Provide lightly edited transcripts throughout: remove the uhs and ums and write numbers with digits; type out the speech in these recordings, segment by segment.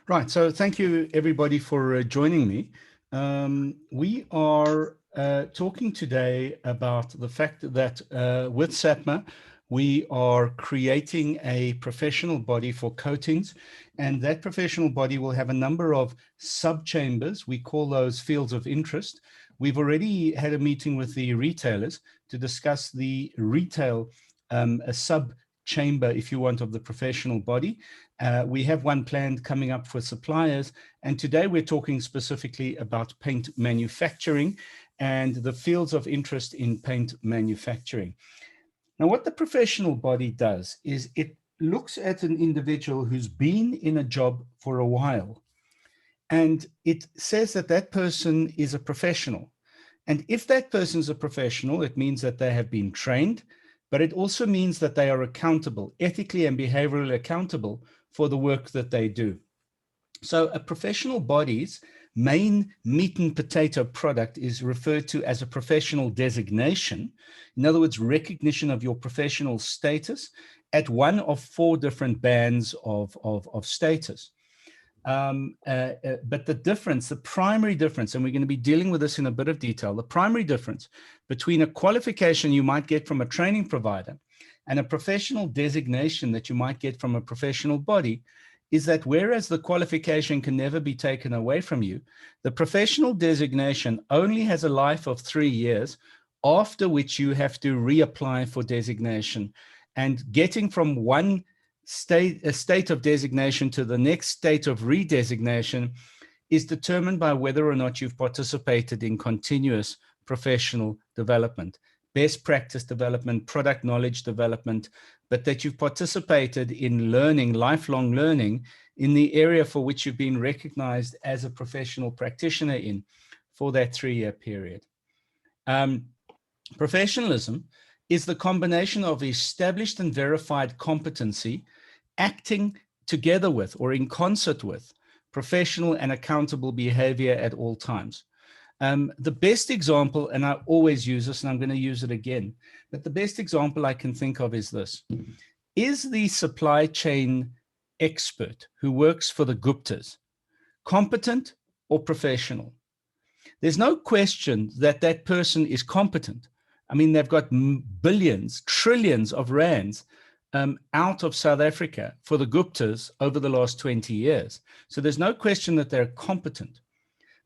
Right. So thank you, everybody, for joining me. We are talking today about the fact that with SAPMA, we are creating a professional body for coatings, and that professional body will have a number of sub-chambers. We call those fields of interest. We've already had a meeting with the retailers to discuss the retail a sub-chamber, if you want, of the professional body. We have one planned coming up for suppliers. And today we're talking specifically about paint manufacturing and the fields of interest in paint manufacturing. Now, what the professional body does is it looks at an individual who's been in a job for a while, and it says that that person is a professional. And if that person is a professional, it means that they have been trained, but it also means that they are accountable, ethically and behaviorally accountable for the work that they do. So a professional body's main meat and potato product is referred to as a professional designation. In other words, recognition of your professional status at one of 4 different bands of status. But the difference, the primary difference, and we're going to be dealing with this in a bit of detail, the primary difference between a qualification you might get from a training provider and a professional designation that you might get from a professional body is that whereas the qualification can never be taken away from you, the professional designation only has a life of 3 years, after which you have to reapply for designation. And getting from one state of designation to the next state of redesignation is determined by whether or not you've participated in continuous professional development, best practice development, product knowledge development, but that you've participated in learning, lifelong learning in the area for which you've been recognized as a professional practitioner in for that 3-year period. Professionalism is the combination of established and verified competency acting together with or in concert with professional and accountable behavior at all times. The best example, and I always use this and I'm going to use it again, but the best example I can think of is this. Is the supply chain expert who works for the Guptas competent or professional? There's no question that that person is competent. I mean, they've got billions, trillions of rands out of South Africa for the Guptas over the last 20 years. So there's no question that they're competent.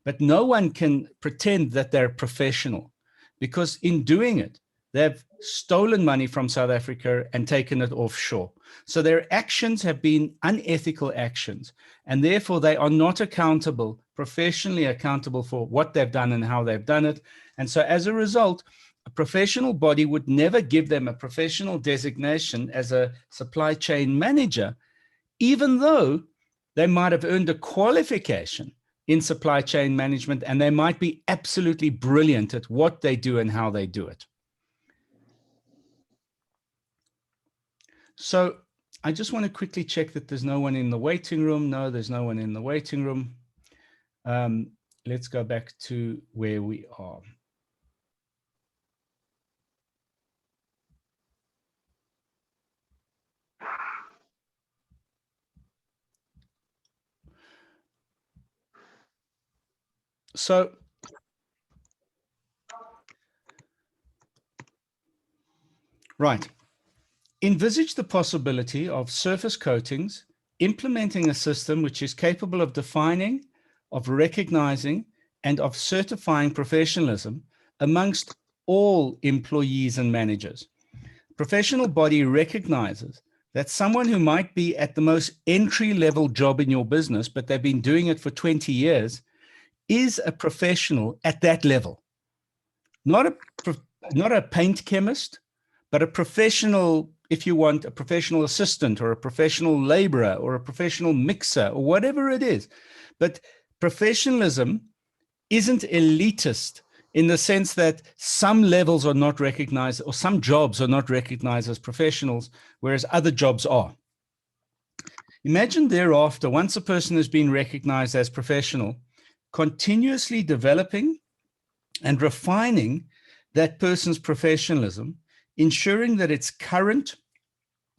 But no one can pretend that they're professional, because in doing it, they've stolen money from South Africa and taken it offshore. So their actions have been unethical actions, and therefore they are not accountable, professionally accountable for what they've done and how they've done it. And so as a result, a professional body would never give them a professional designation as a supply chain manager, even though they might have earned a qualification in supply chain management, and they might be absolutely brilliant at what they do and how they do it. So I just want to quickly check that there's no one in the waiting room. No, there's no one in the waiting room. Let's go back to where we are. So right. Envisage the possibility of surface coatings implementing a system which is capable of defining, of recognizing, and of certifying professionalism amongst all employees and managers. Professional body recognizes that someone who might be at the most entry-level job in your business, but they've been doing it for 20 years, is a professional at that level. Not a paint chemist, but a professional, if you want, a professional assistant or a professional laborer or a professional mixer or whatever it is. But professionalism isn't elitist in the sense that some levels are not recognized or some jobs are not recognized as professionals, whereas other jobs are. Imagine thereafter, once a person has been recognized as professional, continuously developing and refining that person's professionalism, ensuring that it's current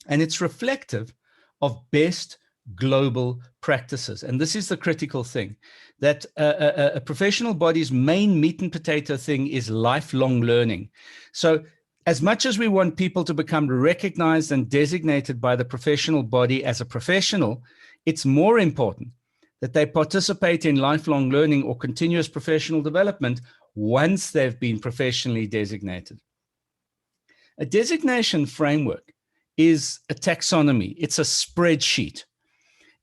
and it's reflective of best global practices. And this is the critical thing, that a professional body's main meat and potato thing is lifelong learning. So as much as we want people to become recognized and designated by the professional body as a professional, it's more important that they participate in lifelong learning or continuous professional development once they've been professionally designated. A designation framework is a taxonomy. It's a spreadsheet.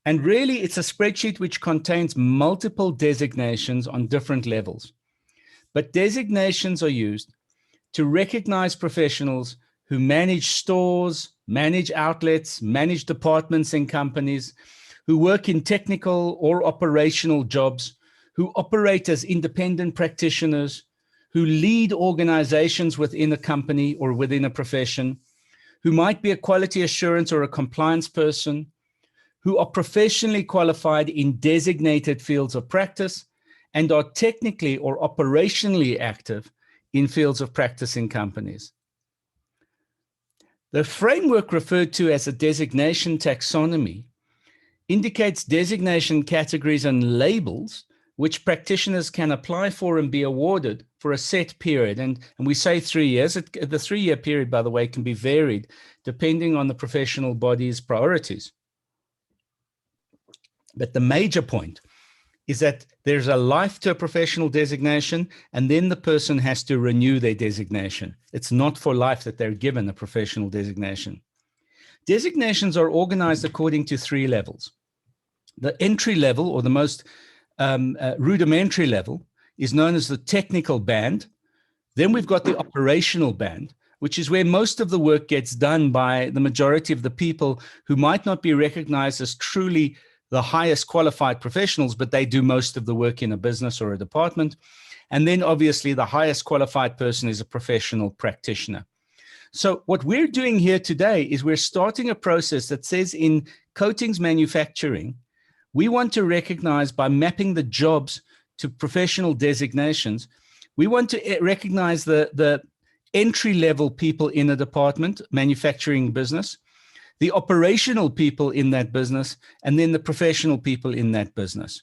And really, it's a spreadsheet which contains multiple designations on different levels. But designations are used to recognize professionals who manage stores, manage outlets, manage departments in companies, who work in technical or operational jobs, who operate as independent practitioners, who lead organizations within a company or within a profession, who might be a quality assurance or a compliance person, who are professionally qualified in designated fields of practice and are technically or operationally active in fields of practice in companies. The framework referred to as a designation taxonomy indicates designation categories and labels which practitioners can apply for and be awarded for a set period. And we say 3 years. The 3-year period, by the way, can be varied depending on the professional body's priorities. But the major point is that there's a life to a professional designation, and then the person has to renew their designation. It's not for life that they're given a professional designation. Designations are organized according to 3 levels. The entry level, or the most rudimentary level, is known as the technical band. Then we've got the operational band, which is where most of the work gets done by the majority of the people who might not be recognized as truly the highest qualified professionals, but they do most of the work in a business or a department. And then obviously the highest qualified person is a professional practitioner. So what we're doing here today is we're starting a process that says in coatings manufacturing, we want to recognize by mapping the jobs to professional designations, we want to recognize the entry-level people in a department, manufacturing business, the operational people in that business, and then the professional people in that business.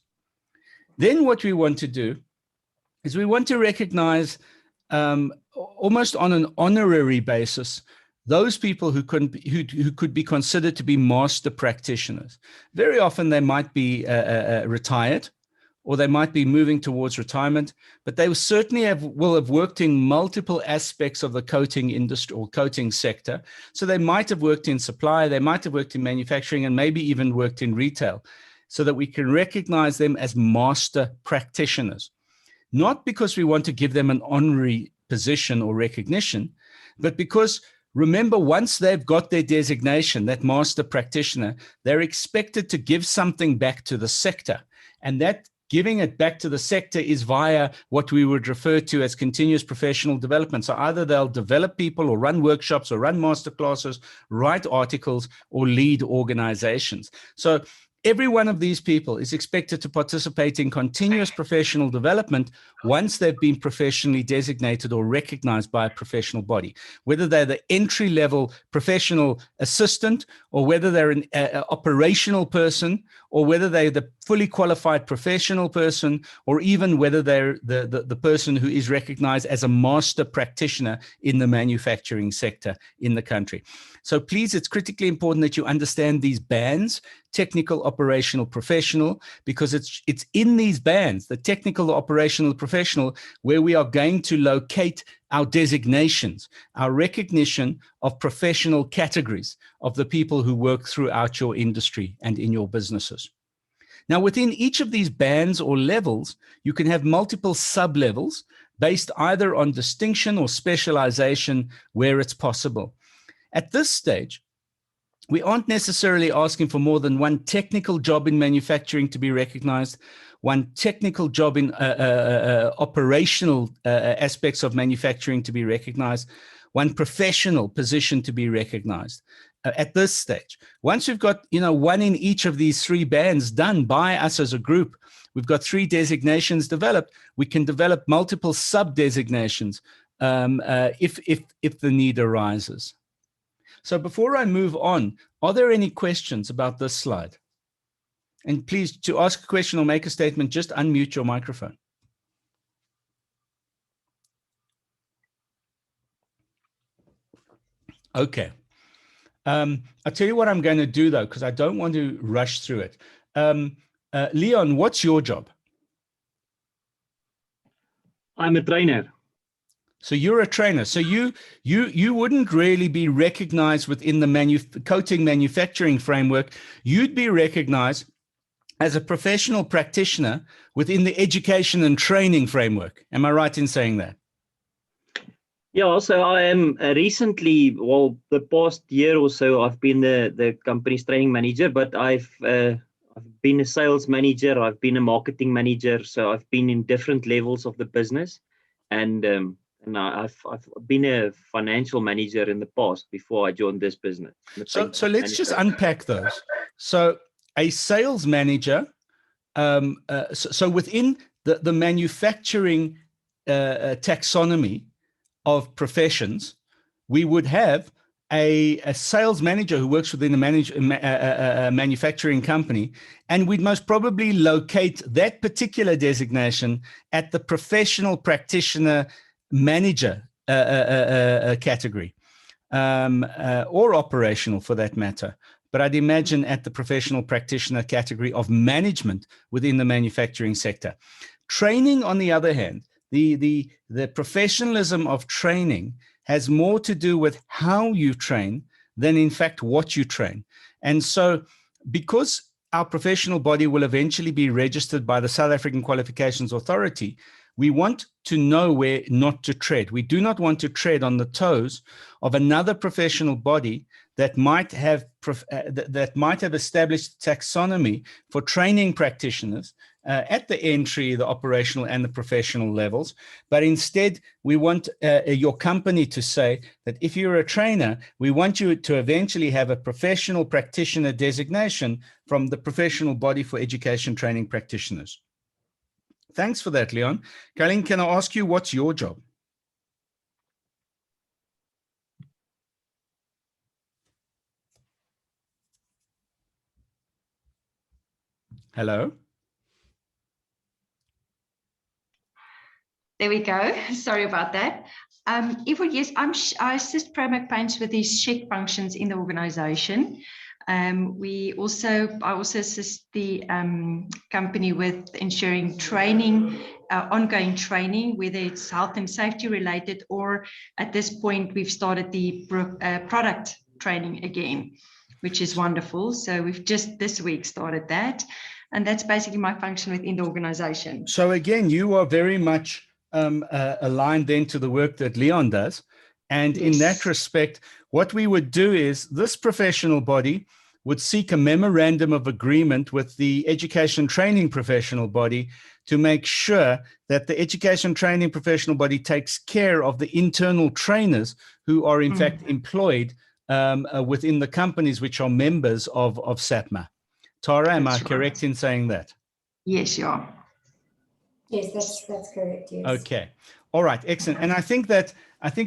Then what we want to do is we want to recognize almost on an honorary basis those people who could be considered to be master practitioners. Very often they might be retired, or they might be moving towards retirement, but they certainly will have worked in multiple aspects of the coating industry or coating sector. So they might have worked in supply, they might have worked in manufacturing, and maybe even worked in retail, so that we can recognize them as master practitioners. Not because we want to give them an honorary position or recognition, but because, remember, once they've got their designation, that master practitioner, they're expected to give something back to the sector. And that giving it back to the sector is via what we would refer to as continuous professional development. So either they'll develop people or run workshops or run master classes, write articles, or lead organizations. So every one of these people is expected to participate in continuous professional development once they've been professionally designated or recognized by a professional body, whether they're the entry-level professional assistant, or whether they're an operational person, or whether they're the fully qualified professional person, or even whether they're the person who is recognized as a master practitioner in the manufacturing sector in the country. So please, it's critically important that you understand these bands, technical, operational, professional, because it's in these bands, the technical, operational, professional, where we are going to locate our designations, our recognition of professional categories of the people who work throughout your industry and in your businesses. Now, within each of these bands or levels, you can have multiple sub-levels based either on distinction or specialization where it's possible. At this stage, we aren't necessarily asking for more than one technical job in manufacturing to be recognized, one technical job in operational aspects of manufacturing to be recognized, one professional position to be recognized at this stage. Once we've got, one in each of these 3 bands done by us as a group, we've got 3 designations developed, we can develop multiple sub-designations if the need arises. So before I move on, are there any questions about this slide? And please, to ask a question or make a statement, just unmute your microphone. Okay. I'll tell you what I'm going to do, though, because I don't want to rush through it. Leon, what's your job? I'm a trainer. So you're a trainer. So you wouldn't really be recognized within the coating manufacturing framework. You'd be recognized as a professional practitioner within the education and training framework. Am I right in saying that? Yeah, so I am recently, well, the past year or so, I've been the company's training manager, but I've been a sales manager, I've been a marketing manager, so I've been in different levels of the business, and I've been a financial manager in the past before I joined this business. So let's just unpack those. So a sales manager, so within the manufacturing taxonomy of professions, we would have a sales manager who works within a manufacturing company, and we'd most probably locate that particular designation at the professional practitioner manager category, or operational for that matter. But I'd imagine at the professional practitioner category of management within the manufacturing sector. Training, on the other hand, the professionalism of training has more to do with how you train than in fact what you train. And so because our professional body will eventually be registered by the South African Qualifications Authority, we want to know where not to tread. We do not want to tread on the toes of another professional body that might have established taxonomy for training practitioners at the entry, the operational and the professional levels. But instead, we want your company to say that if you're a trainer, we want you to eventually have a professional practitioner designation from the professional body for education training practitioners. Thanks for that, Leon. Caroline, can I ask you, what's your job? Hello? There we go. Sorry about that. Ivo, yes, I assist Promac Paints with these check functions in the organization. I also assist the company with ensuring training, ongoing training, whether it's health and safety related, or at this point, we've started the product training again, which is wonderful. So we've just this week started that. And that's basically my function within the organization. So again, you are very much aligned then to the work that Leon does. And Yes. In that respect, what we would do is this professional body would seek a memorandum of agreement with the education training professional body to make sure that the education training professional body takes care of the internal trainers who are in fact employed within the companies which are members of SAPMA. Tara, am I correct in saying that? Yes, you are. Yes, that's correct. Yes. Okay. All right. Excellent. And I think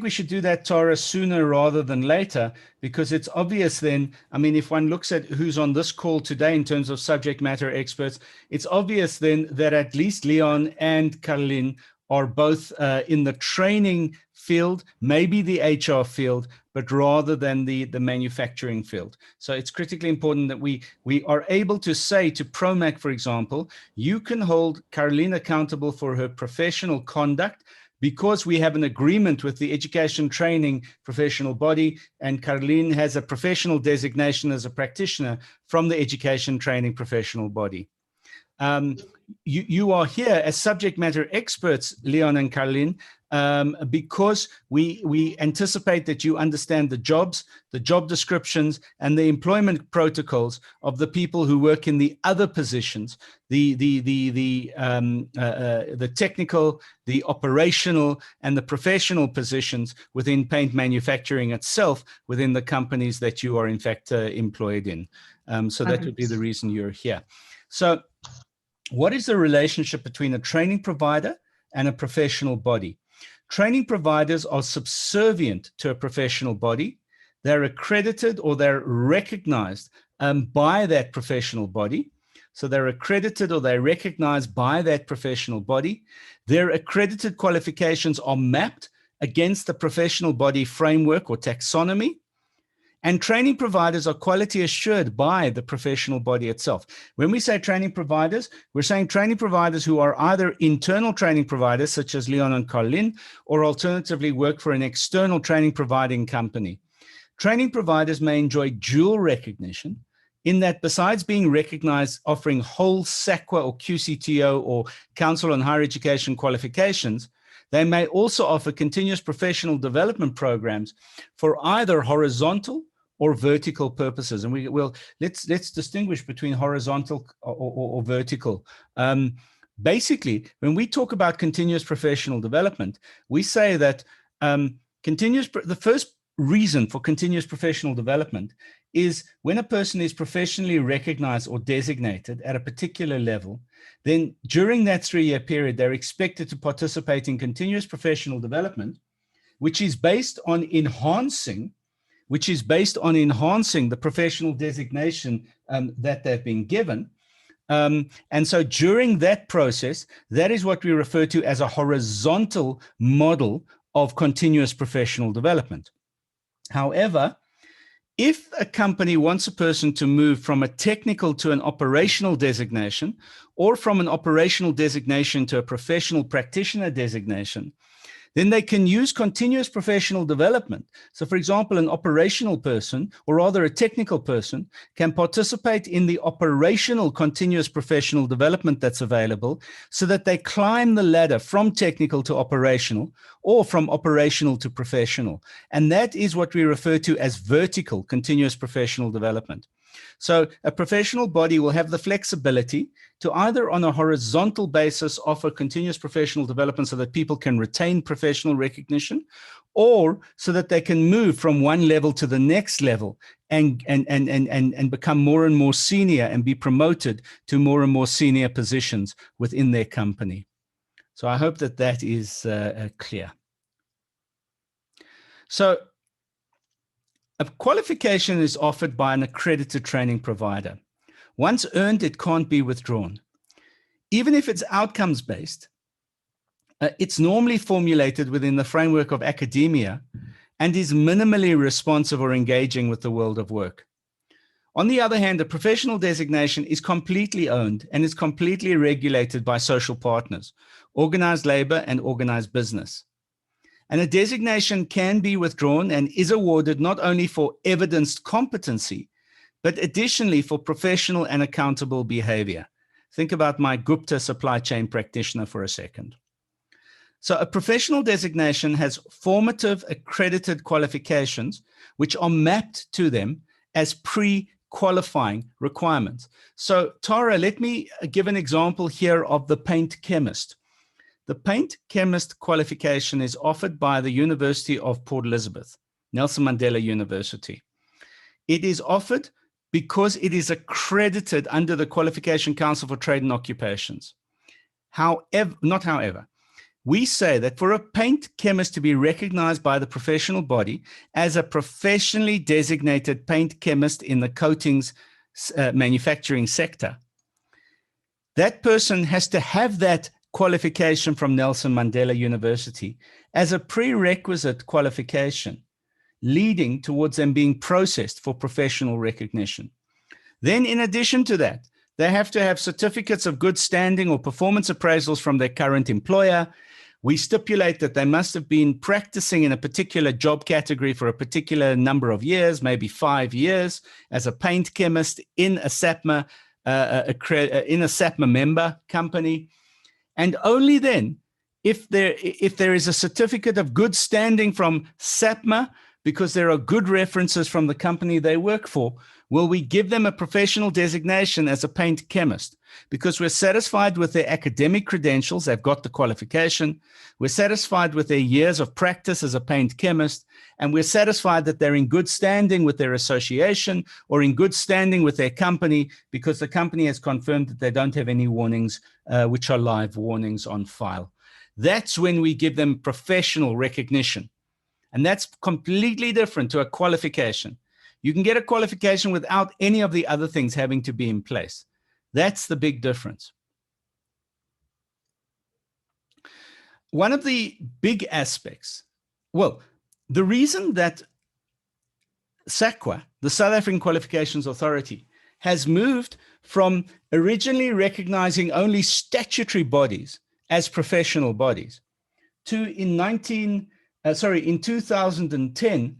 we should do that, Tara, sooner rather than later, because it's obvious then, I mean, if one looks at who's on this call today in terms of subject matter experts, it's obvious then that at least Leon and Caroline are both in the training field, maybe the HR field, but rather than the manufacturing field. So it's critically important that we are able to say to Promac, for example, you can hold Caroline accountable for her professional conduct because we have an agreement with the education training professional body, and Caroline has a professional designation as a practitioner from the education training professional body. You are here as subject matter experts, Leon and Caroline, because we anticipate that you understand the jobs, the job descriptions, and the employment protocols of the people who work in the other positions, the technical, the operational, and the professional positions within paint manufacturing itself, within the companies that you are in fact employed in. So that would be the reason you're here. So what is the relationship between a training provider and a professional body? Training providers are subservient to a professional body. They're accredited or they're recognized by that professional body. So they're accredited or they're recognized by that professional body. Their accredited qualifications are mapped against the professional body framework or taxonomy. And training providers are quality assured by the professional body itself. When we say training providers, we're saying training providers who are either internal training providers, such as Leon and Colin, or alternatively work for an external training providing company. Training providers may enjoy dual recognition in that besides being recognized offering whole SAPMA or QCTO or Council on Higher Education qualifications, they may also offer continuous professional development programs for either horizontal or vertical purposes. And let's distinguish between horizontal or vertical. Basically, when we talk about continuous professional development, we say that the first reason for continuous professional development is when a person is professionally recognized or designated at a particular level, then during that 3-year period, they're expected to participate in continuous professional development, which is based on enhancing the professional designation that they've been given. And so during that process, that is what we refer to as a horizontal model of continuous professional development. However, if a company wants a person to move from a technical to an operational designation, or from an operational designation to a professional practitioner designation, then they can use continuous professional development. So for example, an operational person, or rather a technical person, can participate in the operational continuous professional development that's available so that they climb the ladder from technical to operational or from operational to professional. And that is what we refer to as vertical continuous professional development. So a professional body will have the flexibility to either on a horizontal basis offer continuous professional development so that people can retain professional recognition, or so that they can move from one level to the next level and become more and more senior and be promoted to more and more senior positions within their company. So I hope that that is clear. So a qualification is offered by an accredited training provider. Once earned, it can't be withdrawn. Even if it's outcomes-based, it's normally formulated within the framework of academia and is minimally responsive or engaging with the world of work. On the other hand, a professional designation is completely owned and is completely regulated by social partners, organized labor and organized business. And a designation can be withdrawn and is awarded not only for evidenced competency, but additionally for professional and accountable behavior. Think about my Gupta supply chain practitioner for a second. So a professional designation has formative accredited qualifications, which are mapped to them as pre-qualifying requirements. So Tara, let me give an example here of the paint chemist. The paint chemist qualification is offered by the University of Port Elizabeth, Nelson Mandela University. It is offered because it is accredited under the Qualification Council for Trade and Occupations. However, we say that for a paint chemist to be recognized by the professional body as a professionally designated paint chemist in the coatings manufacturing sector, that person has to have that qualification from Nelson Mandela University as a prerequisite qualification, leading towards them being processed for professional recognition. Then in addition to that, they have to have certificates of good standing or performance appraisals from their current employer. We stipulate that they must have been practicing in a particular job category for a particular number of years, maybe 5 years, as a paint chemist in a SAPMA, member company. And only then, if there is a certificate of good standing from SAPMA, because there are good references from the company they work for, will we give them a professional designation as a paint chemist, because we're satisfied with their academic credentials, they've got the qualification, we're satisfied with their years of practice as a paint chemist, and we're satisfied that they're in good standing with their association or in good standing with their company, because the company has confirmed that they don't have any warnings, which are live warnings on file. That's when we give them professional recognition. And that's completely different to a qualification. You can get a qualification without any of the other things having to be in place. That's the big difference. One of the big aspects, well, the reason that SAPMA, the South African Qualifications Authority, has moved from originally recognizing only statutory bodies as professional bodies to in 2010,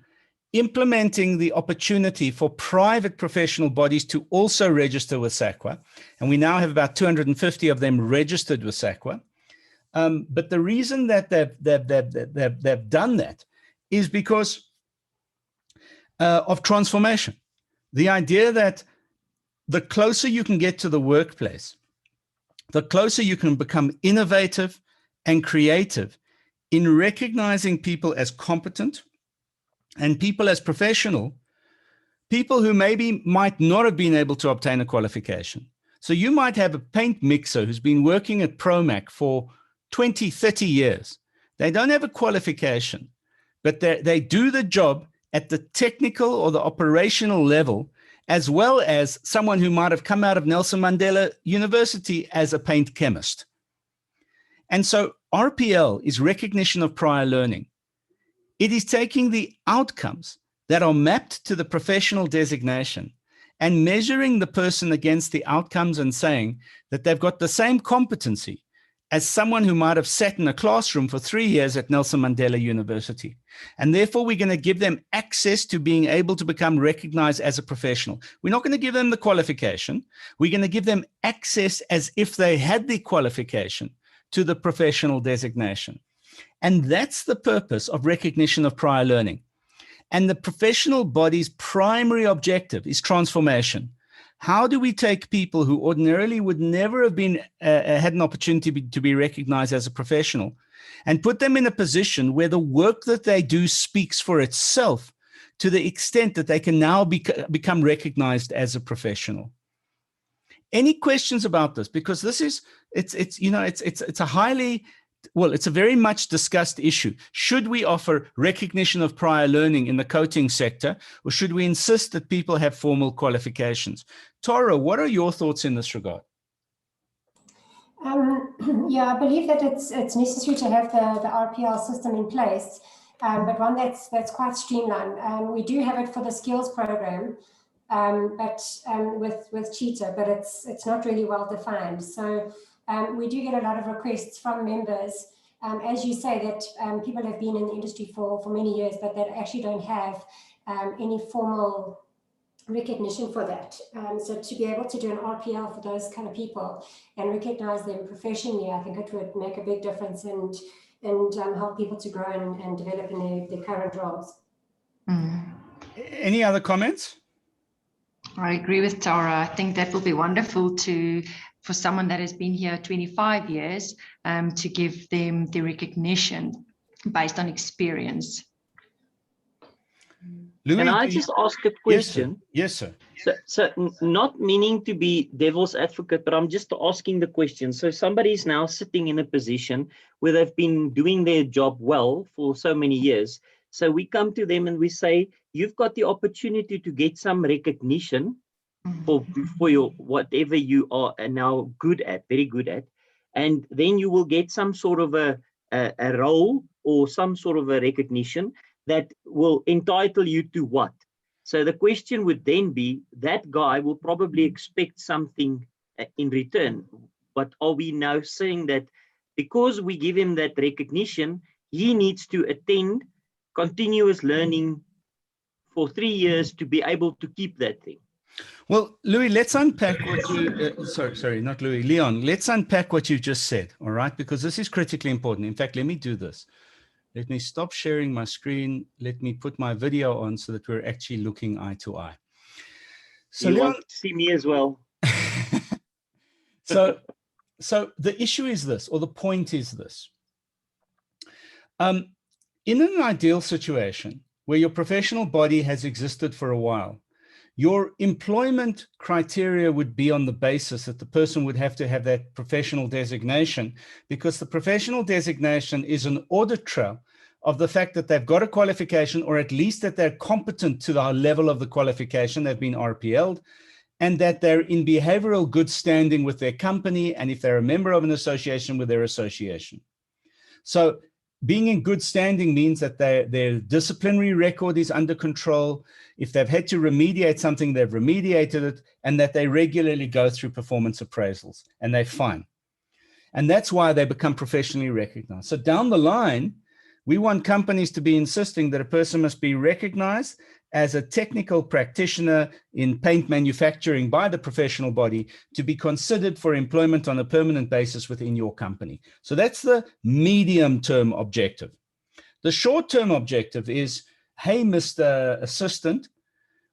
implementing the opportunity for private professional bodies to also register with SAPMA. And we now have about 250 of them registered with SAPMA. But the reason that they've done that is because of transformation. The idea that the closer you can get to the workplace, the closer you can become innovative and creative in recognizing people as competent and people as professional, people who maybe might not have been able to obtain a qualification. So you might have a paint mixer who's been working at Promac for 20, 30 years. They don't have a qualification, but they do the job at the technical or the operational level, as well as someone who might have come out of Nelson Mandela University as a paint chemist. And so RPL is recognition of prior learning. It is taking the outcomes that are mapped to the professional designation and measuring the person against the outcomes and saying that they've got the same competency as someone who might have sat in a classroom for 3 years at Nelson Mandela University. And therefore, we're going to give them access to being able to become recognized as a professional. We're not going to give them the qualification. We're going to give them access as if they had the qualification to the professional designation. And that's the purpose of recognition of prior learning. And the professional body's primary objective is transformation. How do we take people who ordinarily would never have been had an opportunity to be recognized as a professional and put them in a position where the work that they do speaks for itself to the extent that they can now become recognized as a professional? Any questions about this? Because this is, it's a highly, well, it's a very much discussed issue. Should we offer recognition of prior learning in the coating sector, or should we insist that people have formal qualifications? Tara, what are your thoughts in this regard? Yeah, I believe that it's necessary to have the RPL system in place, but one that's quite streamlined. We do have it for the skills program, but with Cheetah, but it's not really well defined. So we do get a lot of requests from members, as you say, that people have been in the industry for many years, but that actually don't have any formal recognition for that. So to be able to do an RPL for those kind of people and recognize them professionally, I think it would make a big difference and help people to grow and develop in their current roles. Any other comments? I agree with Tara. I think that will be wonderful for someone that has been here 25 years to give them the recognition based on experience. Louis, can I just ask a question? Yes, sir. So not meaning to be devil's advocate, but I'm just asking the question. So somebody is now sitting in a position where they've been doing their job well for so many years. So we come to them and we say, you've got the opportunity to get some recognition for your whatever you are now good at, very good at, and then you will get some sort of a role or some sort of a recognition that will entitle you to what? So the question would then be, that guy will probably expect something in return. But are we now saying that because we give him that recognition, he needs to attend continuous learning for 3 years to be able to keep that thing? Well, Louis, let's unpack what you, sorry, not Louis, Leon, let's unpack what you just said, all right? Because this is critically important. In fact, let me do this. Let me stop sharing my screen. Let me put my video on so that we're actually looking eye to eye. So you Leon, want to see me as well? So the issue is this, or the point is this. In an ideal situation where your professional body has existed for a while, your employment criteria would be on the basis that the person would have to have that professional designation, because the professional designation is an audit trail of the fact that they've got a qualification, or at least that they're competent to the level of the qualification, they've been RPL'd, and that they're in behavioral good standing with their company, and if they're a member of an association, with their association. So being in good standing means that their disciplinary record is under control. If they've had to remediate something, they've remediated it, and that they regularly go through performance appraisals, and they're fine. And that's why they become professionally recognized. So down the line, we want companies to be insisting that a person must be recognized as a technical practitioner in paint manufacturing by the professional body to be considered for employment on a permanent basis within your company. So that's the medium-term objective. The short-term objective is, hey, Mr. Assistant,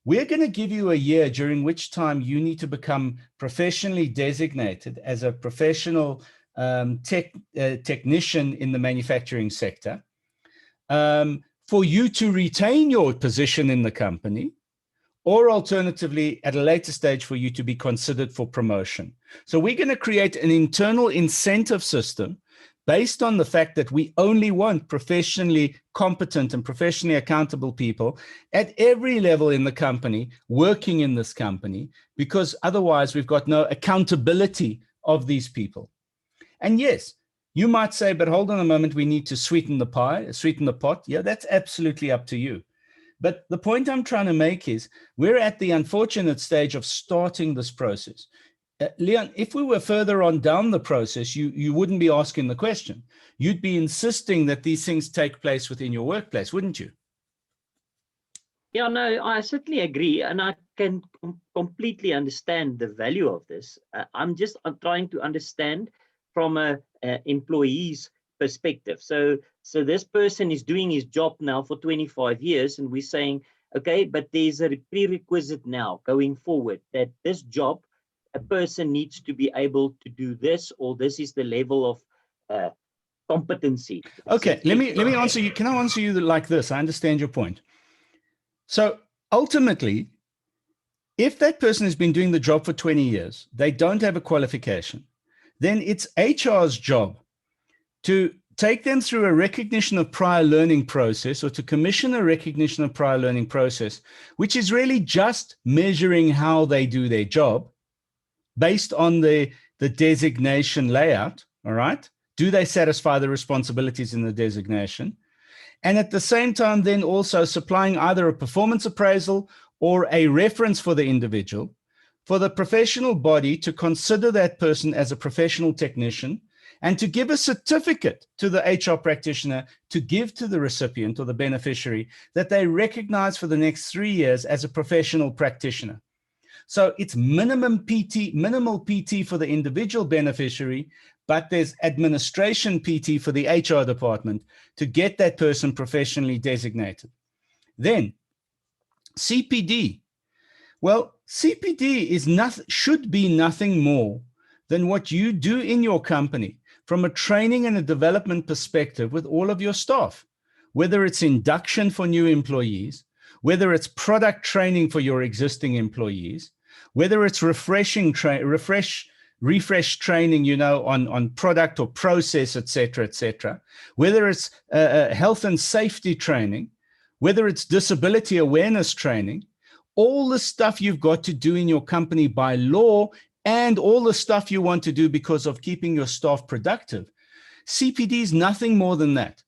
we're going to give you a year during which time you need to become professionally designated as a professional technician in the manufacturing sector. For you to retain your position in the company, or alternatively, at a later stage, for you to be considered for promotion. So we're going to create an internal incentive system based on the fact that we only want professionally competent and professionally accountable people at every level in the company working in this company, because otherwise we've got no accountability of these people. And yes, you might say, but hold on a moment, we need to sweeten the pie, sweeten the pot. Yeah, that's absolutely up to you. But the point I'm trying to make is we're at the unfortunate stage of starting this process. Leon, if we were further on down the process, you wouldn't be asking the question. You'd be insisting that these things take place within your workplace, wouldn't you? Yeah, no, I certainly agree. And I can completely understand the value of this. I'm trying to understand from a employee's perspective. So this person is doing his job now for 25 years, and we're saying, okay, but there's a prerequisite now going forward that this job, a person needs to be able to do this, or this is the level of competency. Okay, let me answer you. Can I answer you like this? I understand your point. So ultimately, if that person has been doing the job for 20 years, they don't have a qualification, then it's HR's job to take them through a recognition of prior learning process, or to commission a recognition of prior learning process, which is really just measuring how they do their job based on the designation layout, all right? Do they satisfy the responsibilities in the designation? And at the same time, then also supplying either a performance appraisal or a reference for the individual, for the professional body to consider that person as a professional technician, and to give a certificate to the HR practitioner to give to the recipient or the beneficiary that they recognize for the next 3 years as a professional practitioner. So it's minimal PT for the individual beneficiary, but there's administration PT for the HR department to get that person professionally designated. Then CPD. Well, CPD should be nothing more than what you do in your company from a training and a development perspective with all of your staff, whether it's induction for new employees, whether it's product training for your existing employees, whether it's refresh training, you know, on product or process, et cetera, whether it's health and safety training, whether it's disability awareness training, all the stuff you've got to do in your company by law, and all the stuff you want to do because of keeping your staff productive. CPD is nothing more than that.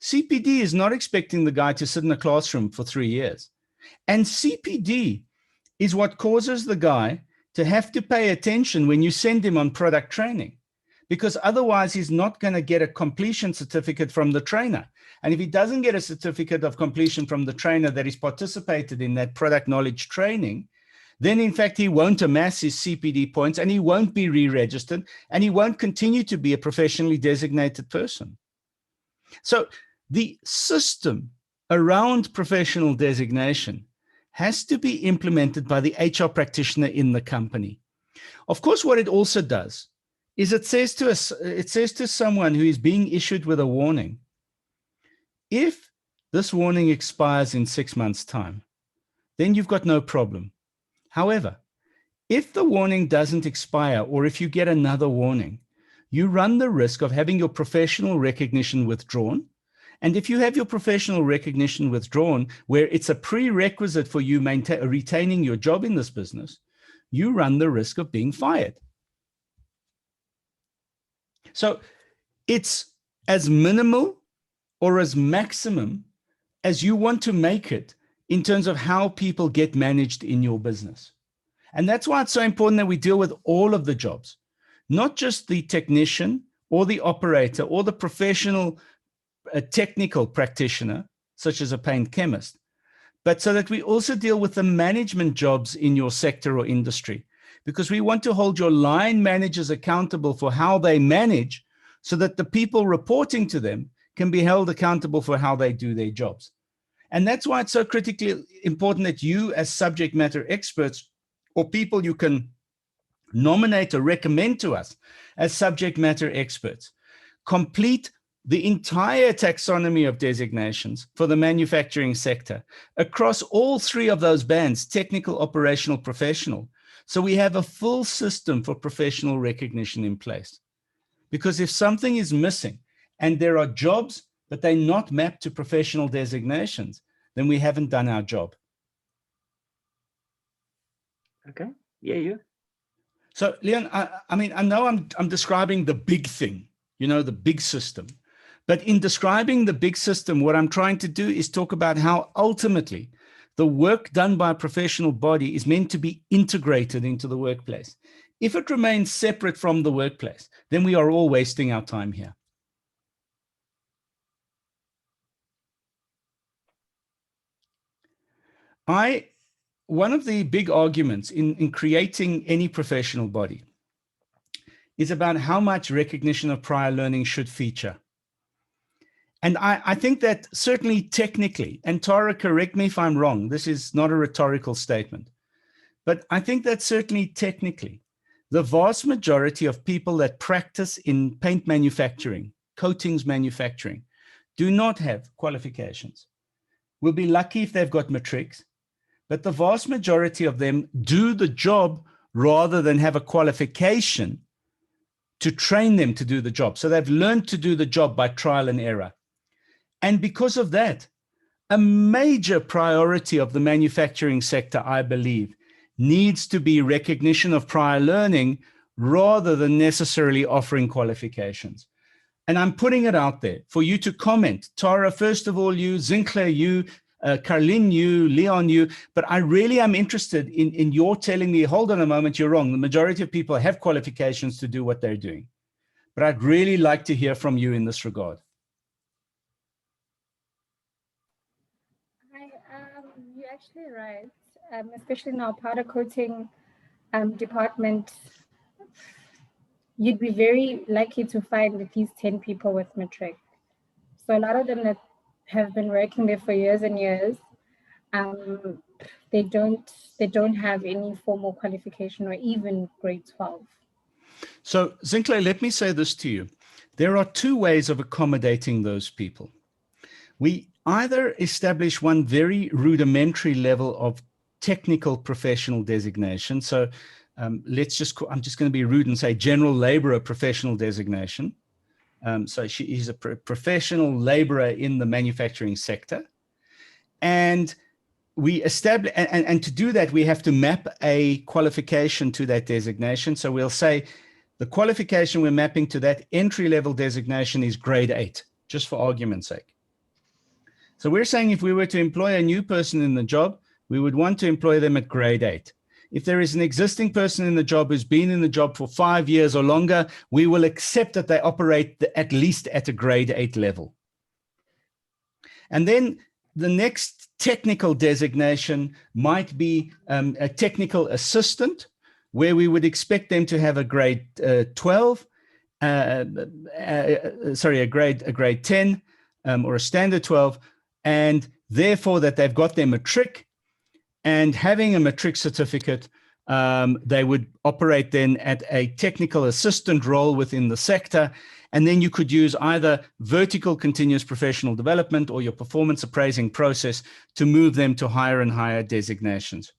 CPD is not expecting the guy to sit in a classroom for 3 years. And CPD is what causes the guy to have to pay attention when you send him on product training, because otherwise he's not going to get a completion certificate from the trainer. And if he doesn't get a certificate of completion from the trainer that he's participated in that product knowledge training, then in fact he won't amass his CPD points, and he won't be re-registered, and he won't continue to be a professionally designated person. So the system around professional designation has to be implemented by the HR practitioner in the company. Of course, what it also does is it says to someone who is being issued with a warning, if this warning expires in 6 months' time, then you've got no problem. However, if the warning doesn't expire, or if you get another warning, you run the risk of having your professional recognition withdrawn. And if you have your professional recognition withdrawn, where it's a prerequisite for you retaining your job in this business, you run the risk of being fired. So it's as minimal or as maximum as you want to make it in terms of how people get managed in your business. And that's why it's so important that we deal with all of the jobs, not just the technician or the operator or the professional technical practitioner, such as a paint chemist, but so that we also deal with the management jobs in your sector or industry, because we want to hold your line managers accountable for how they manage so that the people reporting to them can be held accountable for how they do their jobs. And that's why it's so critically important that you, as subject matter experts or people you can nominate or recommend to us as subject matter experts, complete the entire taxonomy of designations for the manufacturing sector across all three of those bands, technical, operational, professional. So we have a full system for professional recognition in place. Because if something is missing and there are jobs, but they're not mapped to professional designations, then we haven't done our job. Okay. Yeah, you. So, Leon, I mean, I know I'm describing the big thing, you know, the big system. But in describing the big system, what I'm trying to do is talk about how ultimately the work done by a professional body is meant to be integrated into the workplace. If it remains separate from the workplace, then we are all wasting our time here. One of the big arguments in creating any professional body is about how much recognition of prior learning should feature. And I think that certainly technically, and Tara, correct me if I'm wrong, this is not a rhetorical statement, but I think that certainly technically, the vast majority of people that practice in paint manufacturing, coatings manufacturing, do not have qualifications. We'll be lucky if they've got matrics, but the vast majority of them do the job rather than have a qualification to train them to do the job. So they've learned to do the job by trial and error. And because of that, a major priority of the manufacturing sector, I believe, needs to be recognition of prior learning rather than necessarily offering qualifications. And I'm putting it out there for you to comment. Tara, first of all, you, Zinkler, you, Carlin, you, Leon, you, but I really am interested in your telling me, hold on a moment, you're wrong. The majority of people have qualifications to do what they're doing. But I'd really like to hear from you in this regard. You're actually right, especially in our powder coating department. You'd be very lucky to find at least 10 people with matric. So a lot of them that have been working there for years and years, they don't have any formal qualification or even grade 12. So Zinkler, let me say this to you. There are two ways of accommodating those people. We either establish one very rudimentary level of technical professional designation. So I'm just going to be rude and say general laborer professional designation. So he's a professional laborer in the manufacturing sector. And we establish, and to do that, we have to map a qualification to that designation. So we'll say the qualification we're mapping to that entry-level designation is grade 8, just for argument's sake. So we're saying if we were to employ a new person in the job, we would want to employ them at grade 8. If there is an existing person in the job who's been in the job for 5 years or longer, we will accept that they operate at least at a grade 8 level. And then the next technical designation might be a technical assistant, where we would expect them to have a grade 12, a grade 10 or a standard 12, and therefore that they've got their matric, and having a matric certificate, they would operate then at a technical assistant role within the sector. And then you could use either vertical continuous professional development or your performance appraising process to move them to higher and higher designations.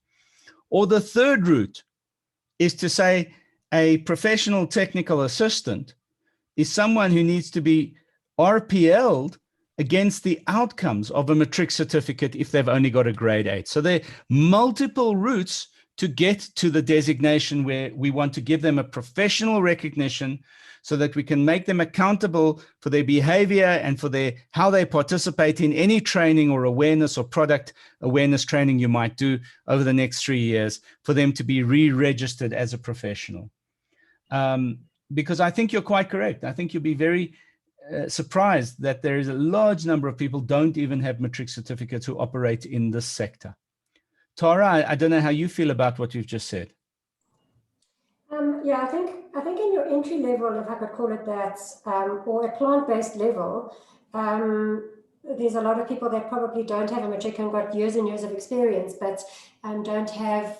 Or the third route is to say a professional technical assistant is someone who needs to be RPL'd against the outcomes of a matric certificate if they've only got a grade 8. So there are multiple routes to get to the designation where we want to give them a professional recognition so that we can make them accountable for their behavior and for how they participate in any training or awareness or product awareness training you might do over the next 3 years, for them to be re-registered as a professional. Because I think you're quite correct. I think you'll be very surprised that there is a large number of people don't even have matric certificates who operate in this sector. Tara, I don't know how you feel about what you've just said. Yeah, I think in your entry level, if I could call it that, or a plant-based level, there's a lot of people that probably don't have a matric and got years and years of experience, but don't have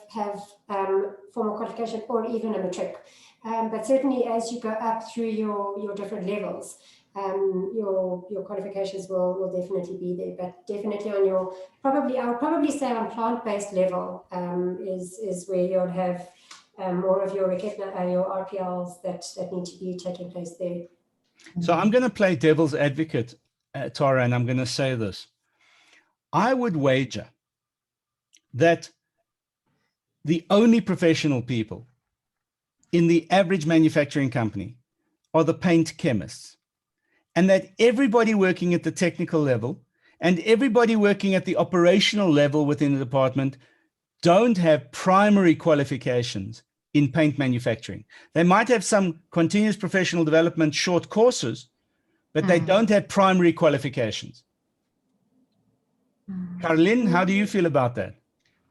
formal qualification or even a matric. But certainly, as you go up through your different levels, your qualifications will definitely be there. But definitely on your I would probably say on plant-based level is where you'll have more of your RPLs that need to be taking place there. So I'm going to play devil's advocate, Tara, and I'm going to say this. I would wager that the only professional people in the average manufacturing company are the paint chemists, and that everybody working at the technical level and everybody working at the operational level within the department don't have primary qualifications in paint manufacturing. They might have some continuous professional development short courses, but they don't have primary qualifications. Caroline, how do you feel about that?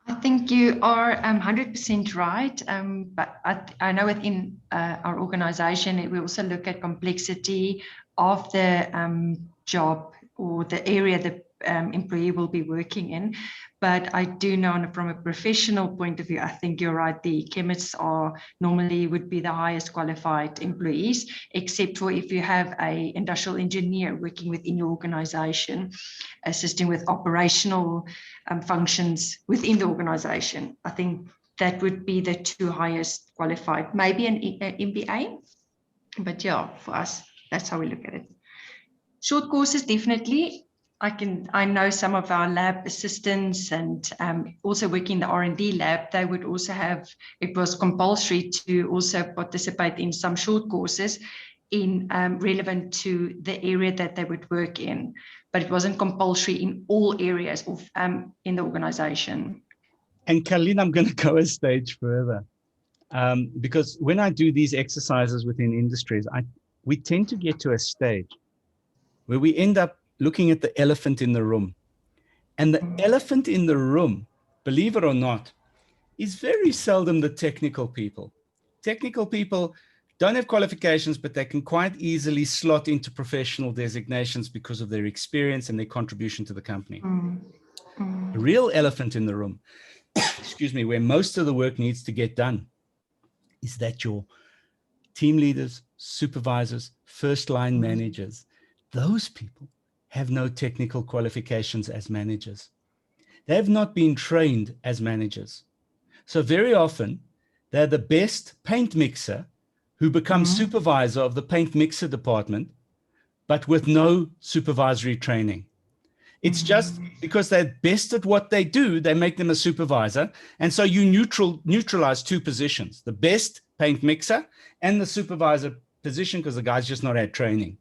I think you are 100% right, but I know within our organization, we also look at complexity of the job or the area the employee will be working in. But I do know from a professional point of view, I think you're right. The chemists would be the highest qualified employees, except for if you have an industrial engineer working within your organization, assisting with operational functions within the organization. I think that would be the two highest qualified, maybe an MBA. But yeah, for us, that's how we look at it. Short courses, definitely. I know some of our lab assistants and also working in the R&D lab, they would also have, it was compulsory to also participate in some short courses in relevant to the area that they would work in, but it wasn't compulsory in all areas of in the organization. And Caroline, I'm going to go a stage further because when I do these exercises within industries, we tend to get to a stage where we end up looking at the elephant in the room. And the elephant in the room, believe it or not, is very seldom the technical people. Technical people don't have qualifications, but they can quite easily slot into professional designations because of their experience and their contribution to the company. The real elephant in the room, excuse me, where most of the work needs to get done is that your team leaders, supervisors, first line managers, those people have no technical qualifications as managers. They have not been trained as managers. So very often, they're the best paint mixer who becomes supervisor of the paint mixer department, but with no supervisory training. It's just because they're best at what they do, they make them a supervisor. And so you neutralize two positions, the best paint mixer and the supervisor position, because the guy's just not had training.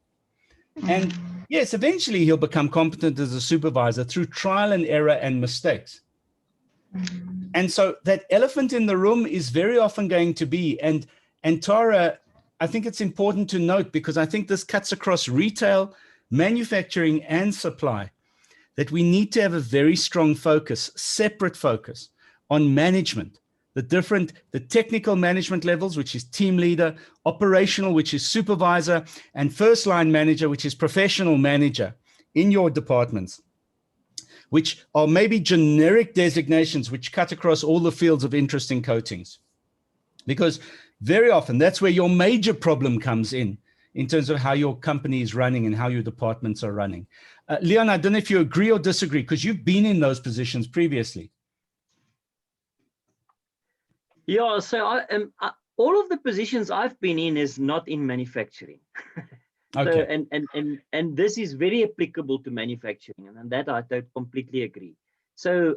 And yes, eventually he'll become competent as a supervisor through trial and error and mistakes. And so that elephant in the room is very often going to be, and Tara, I think it's important to note, because I think this cuts across retail, manufacturing, and supply, that we need to have a very strong focus, separate focus on management, the technical management levels, which is team leader, operational, which is supervisor, and first line manager, which is professional manager in your departments, which are maybe generic designations which cut across all the fields of interest in coatings. Because very often that's where your major problem comes in terms of how your company is running and how your departments are running. Leon, I don't know if you agree or disagree, because you've been in those positions previously. Yeah, so all of the positions I've been in is not in manufacturing. Okay. So, and this is very applicable to manufacturing, and that I completely agree. So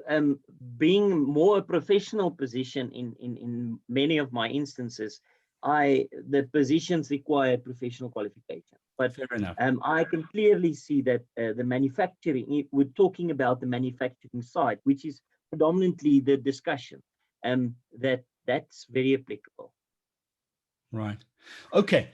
being more a professional position in many of my instances, the positions require professional qualification. But Fair enough. I can clearly see that the manufacturing, we're talking about the manufacturing side, which is predominantly the discussion, that's very applicable. Right. Okay.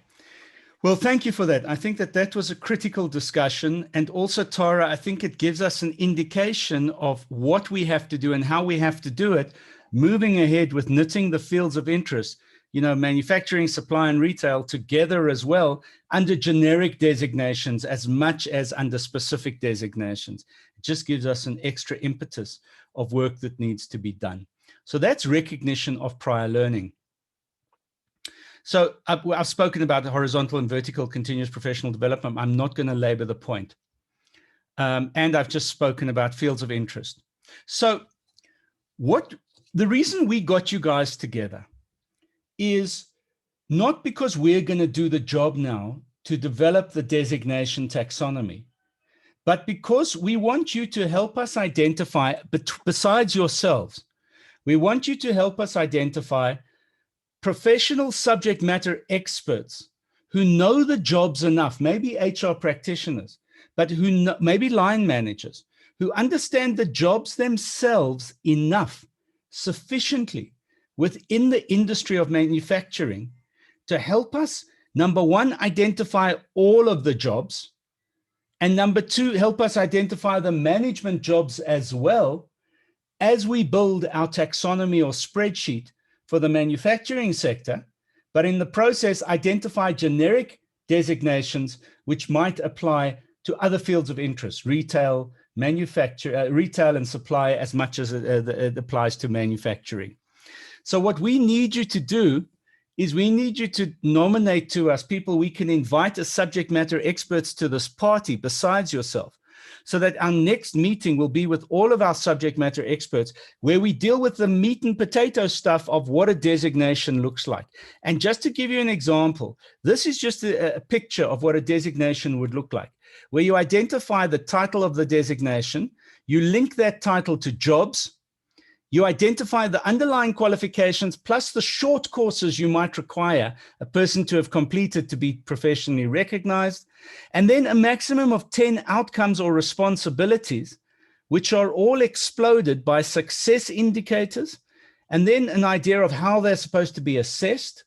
Well, thank you for that. I think that was a critical discussion. And also, Tara, I think it gives us an indication of what we have to do and how we have to do it, moving ahead with knitting the fields of interest, manufacturing, supply, and retail together as well, under generic designations as much as under specific designations. It just gives us an extra impetus of work that needs to be done. So that's recognition of prior learning. So I've spoken about the horizontal and vertical continuous professional development. I'm not going to labor the point. And I've just spoken about fields of interest. So the reason we got you guys together is not because we're going to do the job now to develop the designation taxonomy, but because we want you to help us identify, besides yourselves, we want you to help us identify professional subject matter experts who know the jobs enough, maybe HR practitioners, but who maybe line managers, who understand the jobs themselves enough, sufficiently within the industry of manufacturing to help us, number one, identify all of the jobs, and number two, help us identify the management jobs as well as we build our taxonomy or spreadsheet for the manufacturing sector, but in the process, identify generic designations which might apply to other fields of interest, retail, retail and supply, as much as it applies to manufacturing. So what we need you to do is we need you to nominate to us people we can invite as subject matter experts to this party besides yourself, so that our next meeting will be with all of our subject matter experts, where we deal with the meat and potato stuff of what a designation looks like. And just to give you an example, this is just a picture of what a designation would look like, where you identify the title of the designation, you link that title to jobs, you identify the underlying qualifications plus the short courses you might require a person to have completed to be professionally recognized, and then a maximum of 10 outcomes or responsibilities, which are all exploded by success indicators, and then an idea of how they're supposed to be assessed,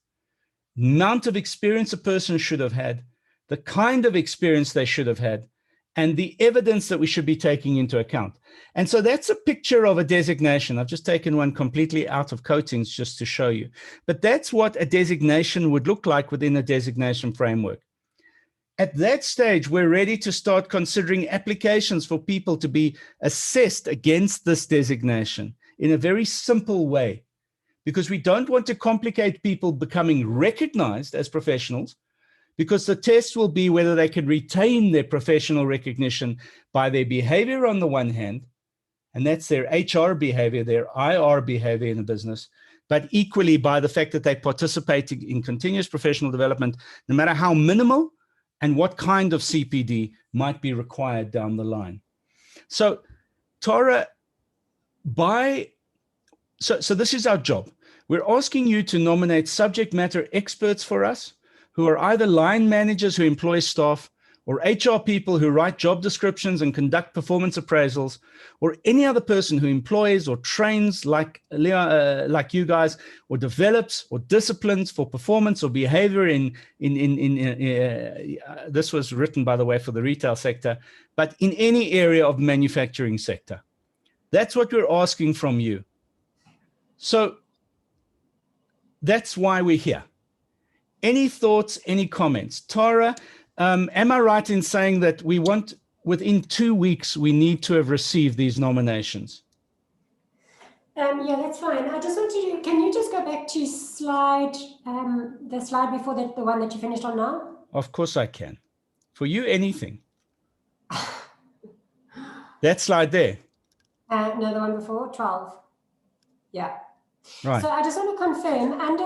amount of experience a person should have had, the kind of experience they should have had, and the evidence that we should be taking into account. And so that's a picture of a designation. I've just taken one completely out of coatings just to show you. But that's what a designation would look like within a designation framework. At that stage, we're ready to start considering applications for people to be assessed against this designation in a very simple way, because we don't want to complicate people becoming recognized as professionals, because the test will be whether they can retain their professional recognition by their behavior on the one hand, and that's their HR behavior, their IR behavior in the business, but equally by the fact that they participate in continuous professional development, no matter how minimal and what kind of CPD might be required down the line. So, Tara, so this is our job. We're asking you to nominate subject matter experts for us, who are either line managers who employ staff, or HR people who write job descriptions and conduct performance appraisals, or any other person who employs or trains like you guys, or develops or disciplines for performance or behavior this was written, by the way, for the retail sector, but in any area of manufacturing sector. That's what we're asking from you. So that's why we're here. Any thoughts, any comments? Tara, am I right in saying that we want, within 2 weeks, we need to have received these nominations? Yeah, that's fine. I just want to, can you just go back to the slide before the one that you finished on now? Of course I can. For you, anything. That slide there. No, the one before, 12. Yeah. Right. So I just want to confirm, under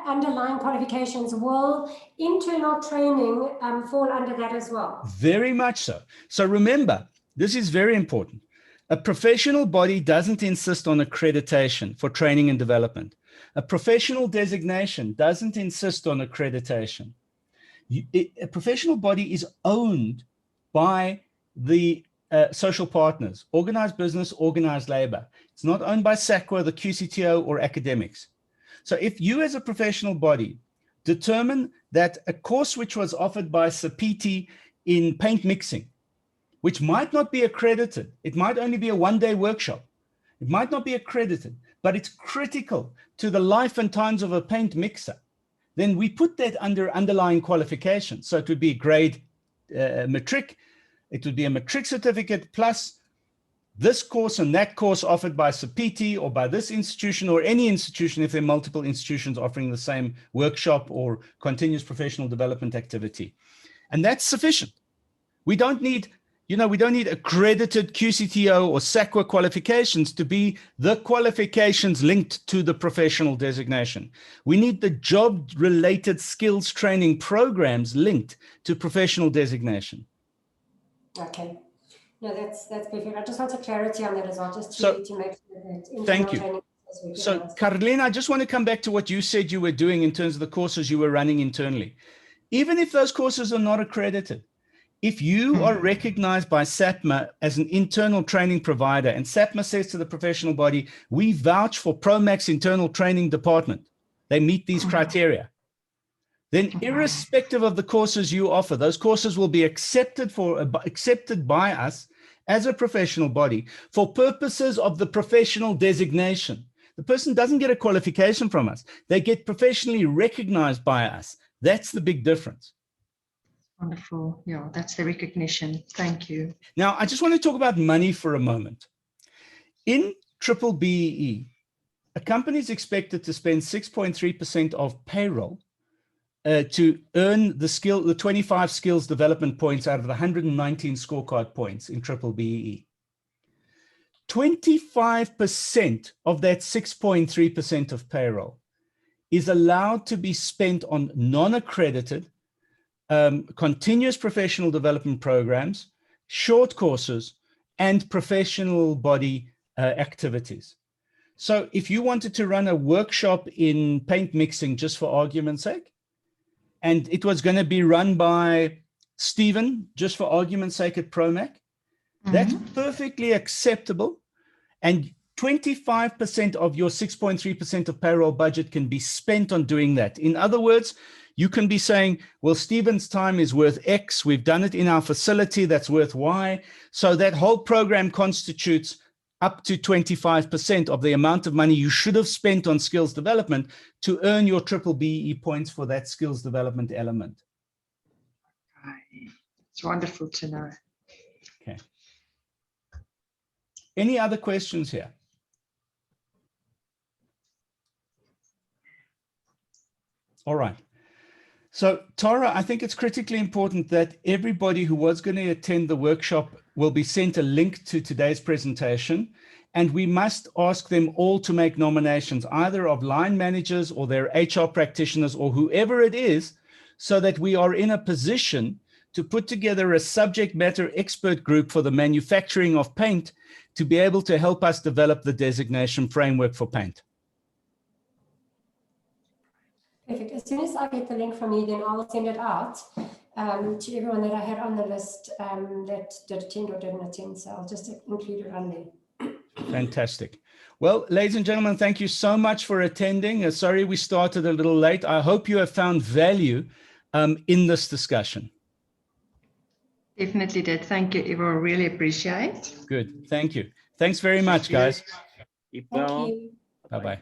underlying qualifications, will internal training fall under that as well? Very much so. So remember, this is very important. A professional body doesn't insist on accreditation for training and development. A professional designation doesn't insist on accreditation. A professional body is owned by the social partners, organized business, organized labor. It's not owned by SAPMA, the QCTO, or academics. So if you as a professional body determine that a course which was offered by SAPITI in paint mixing, which might not be accredited, it might only be a one-day workshop, it might not be accredited, but it's critical to the life and times of a paint mixer, then we put that under underlying qualification. So it would be grade matric, it would be a matric certificate plus this course and that course offered by SAPITI or by this institution or any institution if there are multiple institutions offering the same workshop or continuous professional development activity. And that's sufficient. We don't need, we don't need accredited QCTO or SAPMA qualifications to be the qualifications linked to the professional designation. We need the job-related skills training programs linked to professional designation. Okay. No, that's perfect. I just wanted clarity on that as well, just to make sure that thank you. So, Carlene, I just want to come back to what you said you were doing in terms of the courses you were running internally. Even if those courses are not accredited, if you are recognized by SAPMA as an internal training provider, and SAPMA says to the professional body, we vouch for PROMAC's internal training department, they meet these criteria, then irrespective of the courses you offer, those courses will be accepted by us as a professional body for purposes of the professional designation. The person doesn't get a qualification from us. They get professionally recognized by us. That's the big difference. Wonderful. Yeah, that's the recognition. Thank you. Now, I just want to talk about money for a moment. In triple BEE, a company is expected to spend 6.3% of payroll to earn the 25 skills development points out of the 119 scorecard points in triple BEE. 25% of that 6.3% of payroll is allowed to be spent on non-accredited continuous professional development programs, short courses, and professional body activities. So if you wanted to run a workshop in paint mixing, just for argument's sake, and it was going to be run by Stephen, just for argument's sake at PROMAC, that's perfectly acceptable. And 25% of your 6.3% of payroll budget can be spent on doing that. In other words, you can be saying, well, Stephen's time is worth X. We've done it in our facility. That's worth Y. So that whole program constitutes up to 25% of the amount of money you should have spent on skills development to earn your triple BE points for that skills development element. It's wonderful to know. Okay. Any other questions here? All right. So, Tara, I think it's critically important that everybody who was going to attend the workshop will be sent a link to today's presentation, and we must ask them all to make nominations, either of line managers or their HR practitioners or whoever it is, so that we are in a position to put together a subject matter expert group for the manufacturing of paint to be able to help us develop the designation framework for paint. Perfect. As soon as I get the link from you, then I'll send it out to everyone that I had on the list that did attend or didn't attend. So I'll just include it on there. Fantastic. Well, ladies and gentlemen, thank you so much for attending. Sorry we started a little late. I hope you have found value in this discussion. Definitely did. Thank you, Ivo. Really appreciate. Good. Thank you. Thanks very much, guys. Keep well. Thank you. Bye-bye.